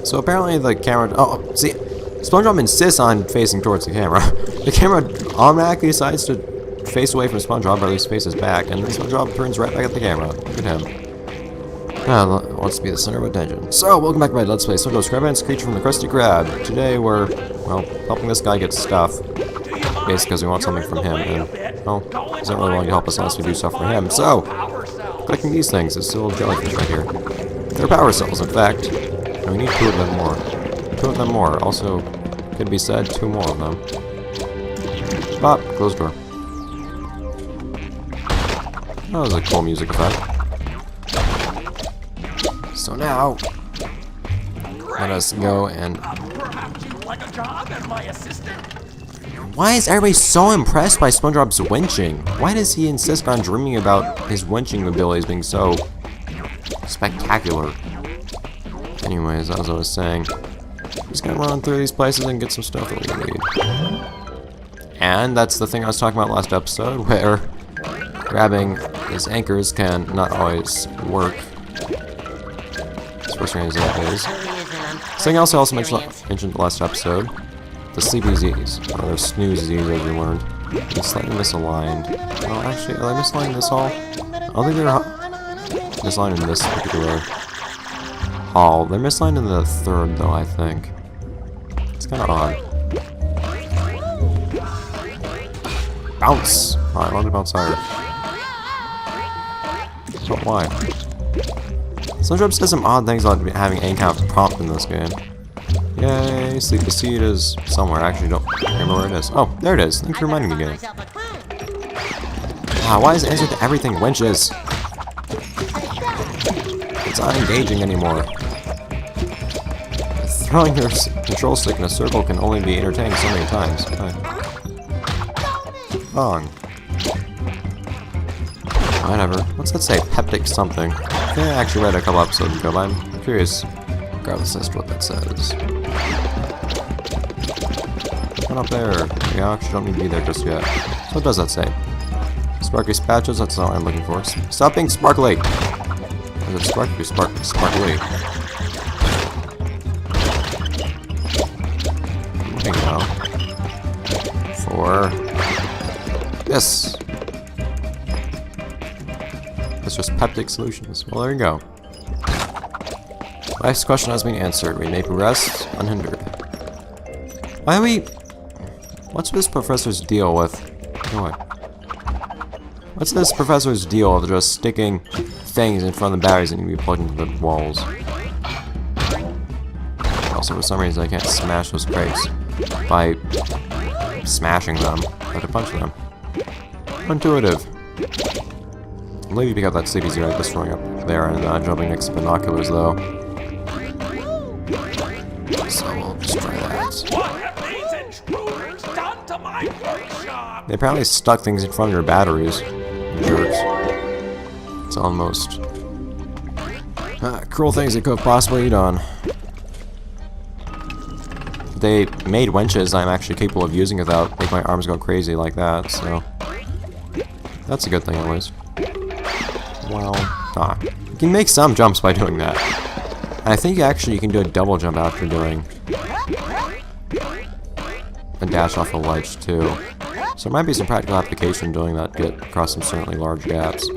So apparently the camera... Oh, see, SpongeBob insists on facing towards the camera. The camera automatically decides to face away from SpongeBob, or at least face his back, and then SpongeBob turns right back at the camera. Look at him. Wants to be the center of attention. So, welcome back to my Let's Play SpongeBob's Crab Creature from the Krusty Krab. Today we're, well, helping this guy get stuff. Basically because we want something from him, and, well, he doesn't really want to help us unless we do stuff for him. So, clicking these things, there's still jellyfish right here. They're power cells, in fact. And we need 2 of them more. 2 of them more. Also, could be said, 2 more of them. Pop, close door. That was a cool music effect. So now, let us go and... Why is everybody so impressed by SpongeBob's winching? Why does he insist on dreaming about his winching abilities being so spectacular? Anyways, as I was saying, just gonna run through these places and get some stuff that we need. And that's the thing I was talking about last episode, where grabbing his anchors can not always work. First reason is something else I also mentioned the last episode, the sleepy Z's, or snooze Z's as we learned. It's slightly misaligned. Oh, actually, are they misaligned this hall? I don't think they're misaligned in this particular hall. They're misaligned in the 3rd, though, I think. It's kind of odd. Bounce! Alright, I want to bounce higher. But why? SpongeBob says some odd things about having any kind of prompt in this game. Yay, Sleepy Seed is somewhere. I actually don't remember where it is. Oh, there it is. Thanks for reminding me again. Why is the answer to everything winches? It's not engaging anymore. Throwing your control stick in a circle can only be entertaining so many times. Wrong. Whatever. What's that say? Peptic something. I think I actually read a couple episodes ago, but I'm curious, regardless as to what that says. Come up there. Yeah, I actually don't need to be there just yet. So what does that say? Sparkly spatches? That's not what I'm looking for. Stop being sparkly! Is it sparkly? Sparkly. There you go. For this. It's just peptic solutions. Well, there you go. Life's question has been answered. We may progress unhindered. Why are we... What's this professor's deal with... What? What's this professor's deal with just sticking things in front of the batteries that need to be plugged into the walls? Also, for some reason, I can't smash those crates by smashing them. I have to punch them. Intuitive. Maybe pick up that sleepy zero just throwing up there and jumping next to binoculars, though. So we'll just try that. What have these intruders done to my workshop? They apparently stuck things in front of your batteries. Jerks. It's almost cruel things they could have possibly done. They made winches I'm actually capable of using without making my arms go crazy like that, so that's a good thing, anyways. Well, you can make some jumps by doing that. And I think actually you can do a double jump after doing a dash off a ledge too. So there might be some practical application doing that to get across some certainly large gaps.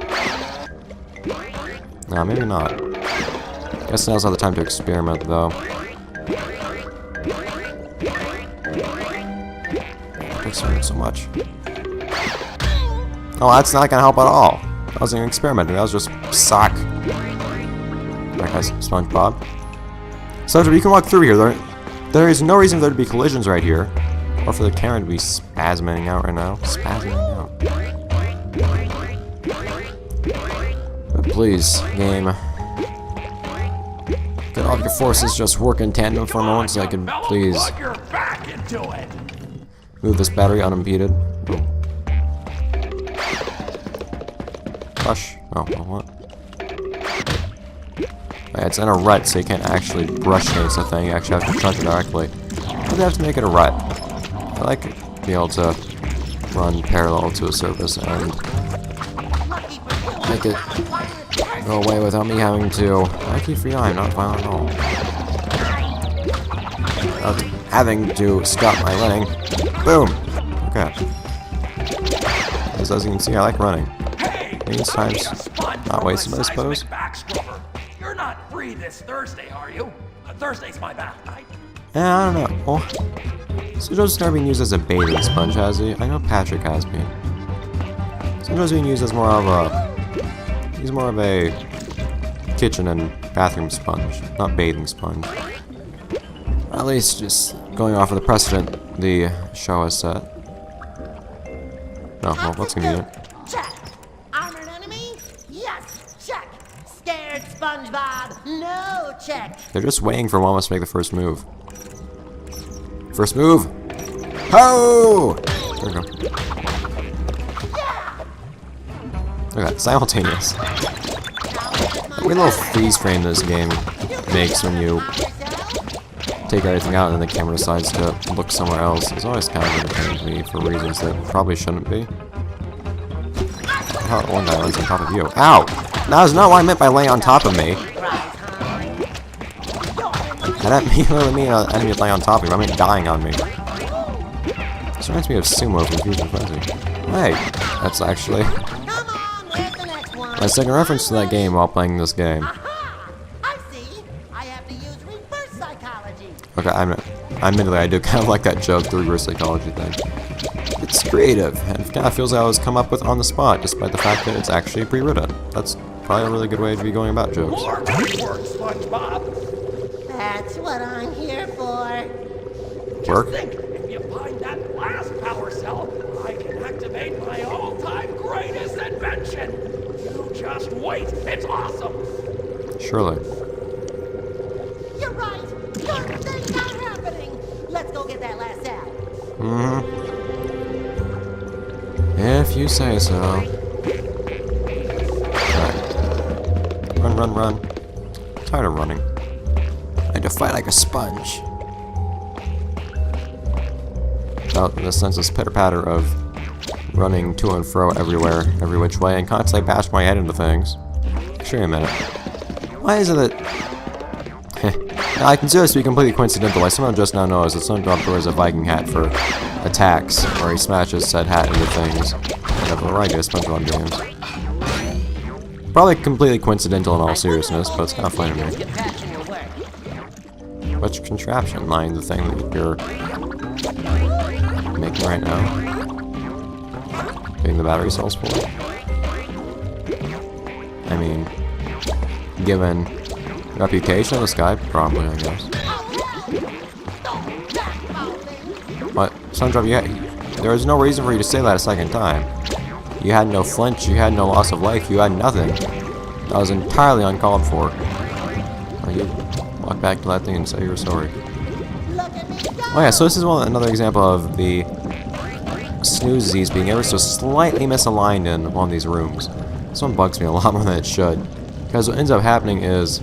Nah, maybe not. Guess now's not the time to experiment though. Don't experiment so much. Oh, that's not gonna help at all. I wasn't experimenting, that was just sock. Alright guys, SpongeBob. SpongeBob, you can walk through here. There is no reason for there to be collisions right here. Or for the camera to be spasming out right now. Spasming out. But please, game. Get all your forces just work in tandem for a moment so I can please move this battery unimpeded. Oh. Brush. Oh, well, what? Yeah, it's in a rut, so you can't actually brush against the thing. You actually have to touch it directly. But they have to make it a rut. I like to be able to run parallel to a surface and make it go away without me having to. I keep free, I'm not violent at all. without having to stop my running. Boom! Okay. As you can see, I like running. Means time's not wasted, I suppose. You're not free this Thursday, are you? Thursday's my bath night. Yeah, I don't know. Well, Sponge's never been used as a bathing sponge, has he? I know Patrick has been. Sponge's being used as more of a... He's more of a kitchen and bathroom sponge, not bathing sponge. At least just going off of the precedent the show has set. Oh, well, that's convenient. Check. Armored enemy? Yes, check. Scared SpongeBob? No, check. They're just waiting for one of us to make the first move. First move! Ho! There we go. Look at that, simultaneous. Weird little freeze frame this game makes when you take everything out and then the camera decides to look somewhere else. It's always kind of entertaining to me for reasons that probably shouldn't be. How one guy lands on top of you. Ow! That was not what I meant by laying on top of me. That didn't literally mean an enemy laying on top of me. I meant dying on me. This reminds me of Sumo from Fusion Frenzy. Hey, that's actually my second reference to that game while playing this game. I see. I have to use reverse psychology. Okay, admittedly, I do kind of like that joke, the reverse psychology thing. It's creative, and it kind of feels like I was come up with on the spot, despite the fact that it's actually pre-written. That's probably a really good way to be going about jokes. More good work, SpongeBob. That's what I'm here for. Work? Just think, if you find that last power cell, I can activate my all-time greatest invention. You just wait. It's awesome. Surely. You're right. Good things are happening. Let's go get that last cell. Mm-hmm. If you say so. Right. Run, run, run. I'm tired of running. I had to fight like a sponge. Without the senseless pitter-patter of running to and fro everywhere, every which way, and constantly bash my head into things. Actually, a minute. Why is it that... Now, I consider this to be completely coincidental. I somehow just now noticed that SpongeBob wears a Viking hat for attacks, where he smashes said hat into things. I have a variety of SpongeBob games. Probably completely coincidental in all seriousness, but it's kind of funny to me. Which contraption? Lying the thing that you're making right now? Getting the battery cells for it? I mean, given reputation of this guy, probably, I guess. What? SpongeBob, there was no reason for you to say that a second time. You had no flinch, you had no loss of life, you had nothing. That was entirely uncalled for. Well, you walk back to that thing and say you're sorry. Oh yeah, so this is another example of the snoozies being ever so slightly misaligned in one of these rooms. This one bugs me a lot more than it should. Because what ends up happening is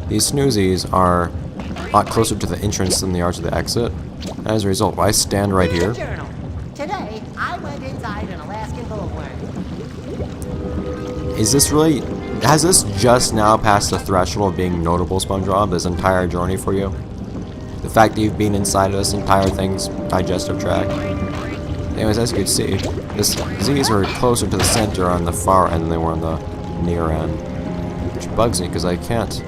these snoozies are a lot closer to the entrance than they are to the exit. And as a result, if I stand right here... Today, I went inside an Alaskan bullworm. Is this really... Has this just now passed the threshold of being notable, SpongeBob, this entire journey for you? The fact that you've been inside of this entire thing's digestive tract? Anyways, as you can see, these were closer to the center on the far end than they were on the near end. Which bugs me, because I can't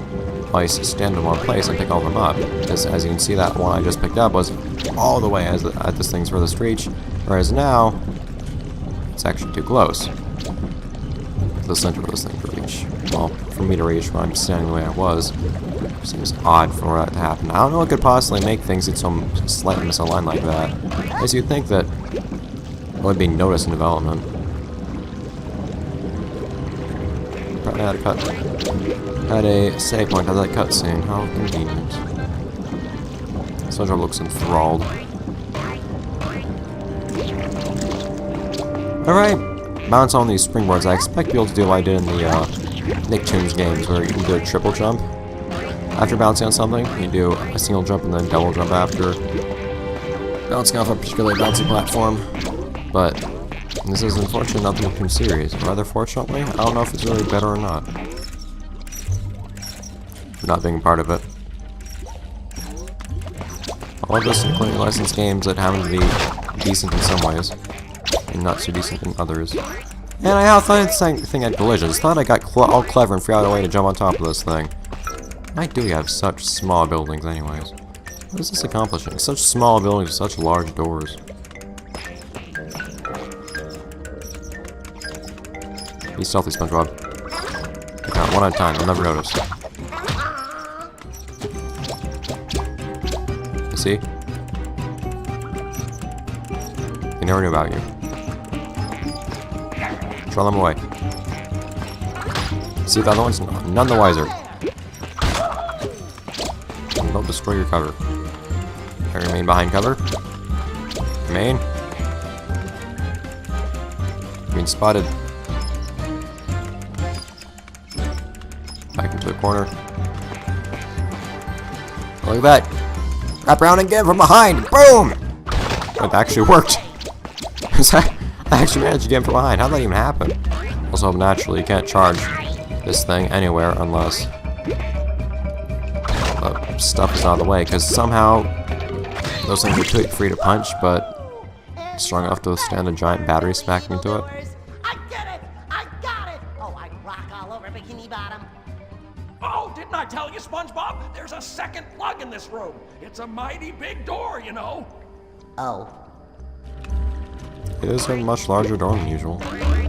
always stand in one place and pick all of them up. Because as you can see, that one I just picked up was all the way at this thing's furthest reach, whereas now, it's actually too close to the center of this thing to reach. Well, for me to reach when I'm standing the way I was, seems odd for that to happen. I don't know what could possibly make things get so slightly misaligned like that. As you'd think that it would be noticed in development. Probably had a save point of that cutscene. How convenient. SpongeBob looks enthralled. Alright, bounce on these springboards. I expect to be able to do what I did in the Nicktoons games, where you can do a triple jump. After bouncing on something, you do a single jump and then double jump after bouncing off a particularly bouncy platform. But this is unfortunately not the Nicktoons series. Rather fortunately, I don't know if it's really better or not. Not being part of it. All this including licensed games that happen to be decent in some ways, and not so decent in others. And I thought this thing had collisions. Thought I got all clever and figured out a way to jump on top of this thing. Why do we have such small buildings anyways? What is this accomplishing? Such small buildings with such large doors. Be stealthy, Spongebob. Count one at a time, I'll never notice. You see? They never knew about you. Throw them away. See, the other one's none the wiser. Don't destroy your cover. I remain behind cover. Remain. Being spotted. Back into the corner. Look at that. Wrap around again from behind. Boom! That actually worked. I actually managed to get him from behind. How'd that even happen? Also, naturally, you can't charge this thing anywhere unless stuff is out of the way, because somehow those things are too free to punch, but strong enough to withstand a giant battery smacking into it. I did it! I got it! Oh, I rock all over Bikini Bottom. Oh, didn't I tell you, SpongeBob? There's a second plug in this room. It's a mighty big door, you know. Oh. It is a much larger door than usual. I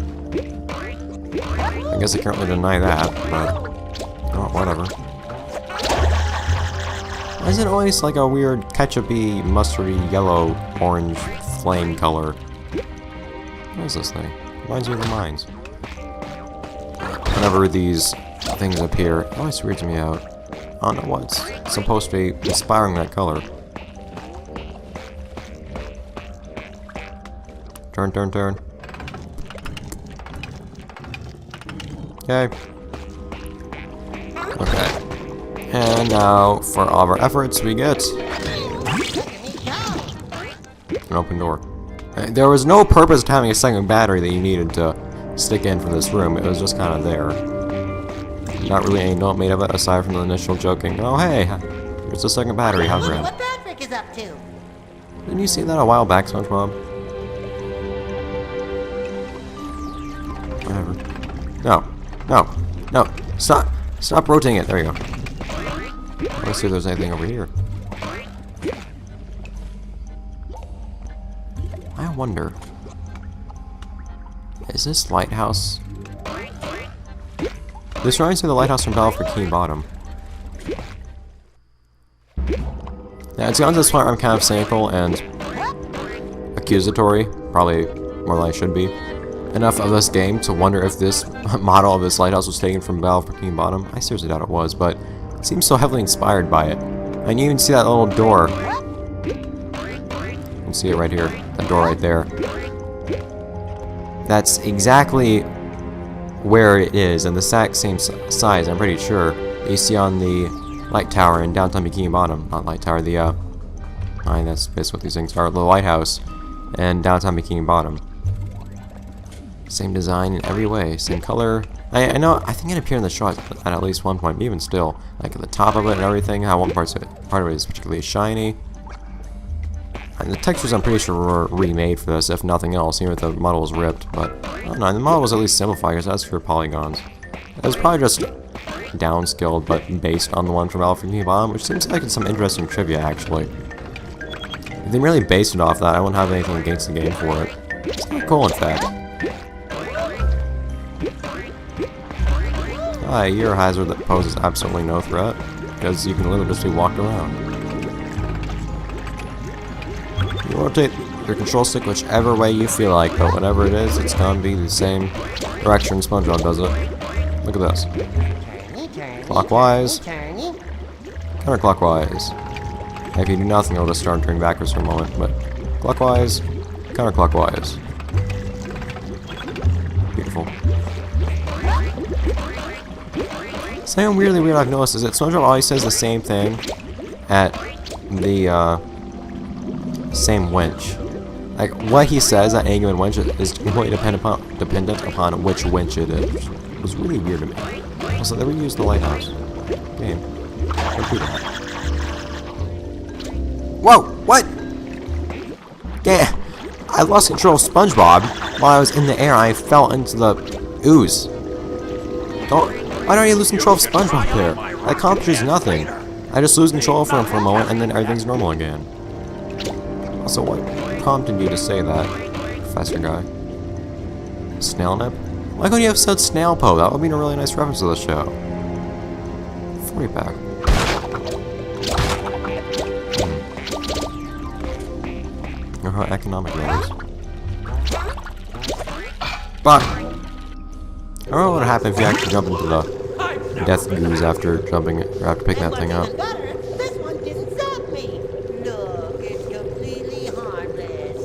guess I can't really deny that, but oh, whatever. Why is it always like a weird ketchup-y, mustardy, yellow, orange flame color? What is this thing? Reminds me of the mines. Whenever these things appear, it always weirds me out. I don't know what's supposed to be inspiring that color. Turn, turn, turn. Okay. Okay. And now, for all of our efforts, we get an open door. There was no purpose to having a second battery that you needed to stick in for this room. It was just kind of there. Not really any note made of it, aside from the initial joking, oh hey, there's a second battery, how grand. What Patrick is up to? Didn't you see that a while back, SpongeBob? Whatever. No. No. No. Stop. Stop rotating it. There you go. Let's see if there's anything over here. I wonder. Is this lighthouse? This reminds me of the lighthouse from Battle for Bikini Bottom. Yeah, it's gotten to this point where I'm kind of cynical and accusatory. Probably more than I should be. Enough of this game to wonder if this model of this lighthouse was taken from Battle for Bikini Bottom. I seriously doubt it was, but it seems so heavily inspired by it. And you even see that little door. You can see it right here. That door right there. That's exactly where it is, and the exact same size, I'm pretty sure, that you see on the light tower in downtown Bikini Bottom. Not light tower, the, that's basically what these things are. The lighthouse in downtown Bikini Bottom. Same design in every way, same color. I know, I think it appeared in the shot at least one point, but even still, like at the top of it and everything, how one part of it is particularly shiny. And the textures, I'm pretty sure, were remade for this, if nothing else, even if the model was ripped. But, I don't know, the model was at least simplified, because that's for polygons. It was probably just downscaled, but based on the one from Battle for Bikini Bottom, which seems like it's some interesting trivia, actually. If they really based it off that, I wouldn't have anything against the game for it. It's kind of cool, in fact. A Euro hazard that poses absolutely no threat, because you can literally just be walked around. You rotate your control stick whichever way you feel like, but whatever it is, it's gonna be the same direction SpongeBob does it. Look at this. Clockwise, counterclockwise. If you do nothing, it'll just start turning backwards for a moment, but clockwise, counterclockwise. Beautiful. Something weirdly weird I've noticed is that SpongeBob always says the same thing at the same winch. Like what he says at any given winch is completely dependent upon which winch it is. It was really weird to me. Also, they reused the lighthouse game. Don't do that. Whoa! What? Yeah, I lost control of SpongeBob while I was in the air. I fell into the ooze. Why don't you lose control of SpongeBob there? That accomplishes nothing. I just lose control for him for a moment, and then everything's normal again. Also, what prompted you to say that, Professor Guy? Snail nip? Why couldn't you have said snail po? That would be a really nice reference to the show. 40 pack. Or how economic that is. But I don't know what would happen if you actually jump into the death goose after picking that thing up. This one didn't zap me. Look, it's completely harmless.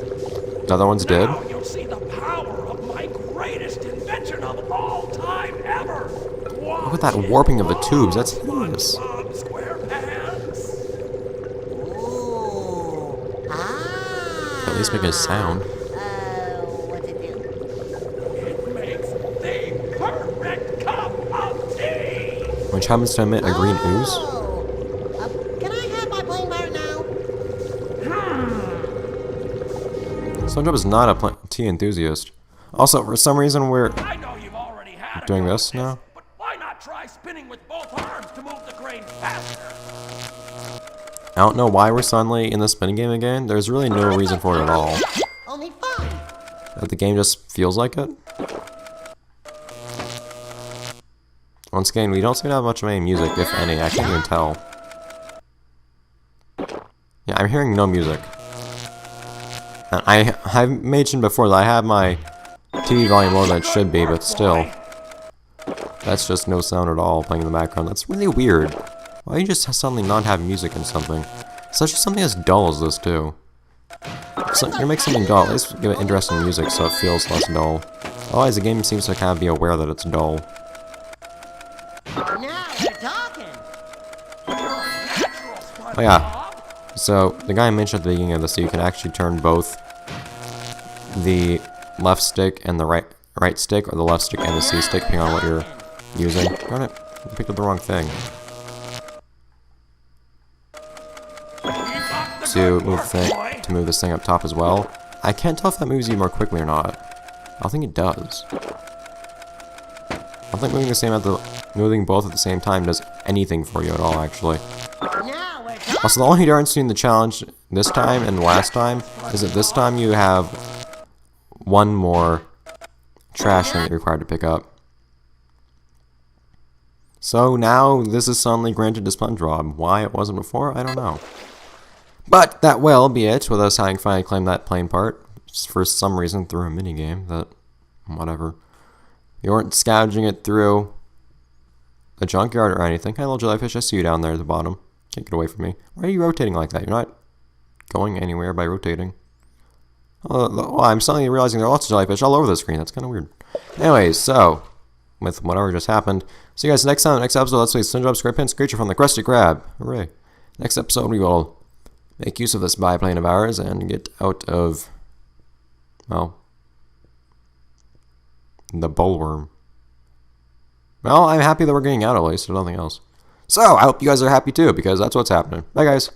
The other ones did. Now you'll see the power of my greatest invention of all time ever. Look at that warping of the tubes. That's hideous. SpongeBob SquarePants. Ooh. Ah. At least make a sound. What's it do? It makes the perfect cup of tea. Which happens to emit a green ooze. Oh. Can I have my playing part now? SpongeBob is not a tea enthusiast. Also, for some reason, we're I know you've already had a doing go this at now. But why not try spinning with both arms to move the grain faster? I don't know why we're suddenly in the spinning game again. There's really no reason for it at all. Only fun. That the game just feels like it. Once again, we don't seem to have much of any music, if any. I can't even tell. Yeah, I'm hearing no music. And I've mentioned before that I have my TV volume lower than it should be, but still. That's just no sound at all playing in the background. That's really weird. Why do you just suddenly not have music in something? Especially something as dull as this, too. So you make something dull, at least give it interesting music so it feels less dull. Otherwise, the game seems to kind of be aware that it's dull. Now we're talking. Oh yeah. So, the guy mentioned at the beginning of this that you can actually turn both the left stick and the right stick, or the left stick and the C stick, depending on what you're using. Darn it, I picked up the wrong thing. To move this thing up top as well. I can't tell if that moves you more quickly or not. I don't think it does. I don't think moving both at the same time does anything for you at all, actually. Now we're talking. Also, the only difference between the challenge this time and last time is that this time you have one more trash thing that you're required to pick up. So now this is suddenly granted to SpongeBob. Why it wasn't before, I don't know. But that will be it with us having finally claimed that plane part. For some reason through a minigame that, whatever. You weren't scavenging it through a junkyard or anything. Hey, little jellyfish, I see you down there at the bottom. Can't get away from me. Why are you rotating like that? You're not going anywhere by rotating. Oh, I'm suddenly realizing there are lots of jellyfish all over the screen. That's kind of weird. Anyways, so, with whatever just happened, see you guys next time. Next episode, let's play SpongeBob SquarePants Creature from the Krusty Krab. Hooray. Next episode, we will make use of this biplane of ours and get out of, well, the bullworm. Well, I'm happy that we're getting out at least, if nothing else. So, I hope you guys are happy too, because that's what's happening. Bye, guys.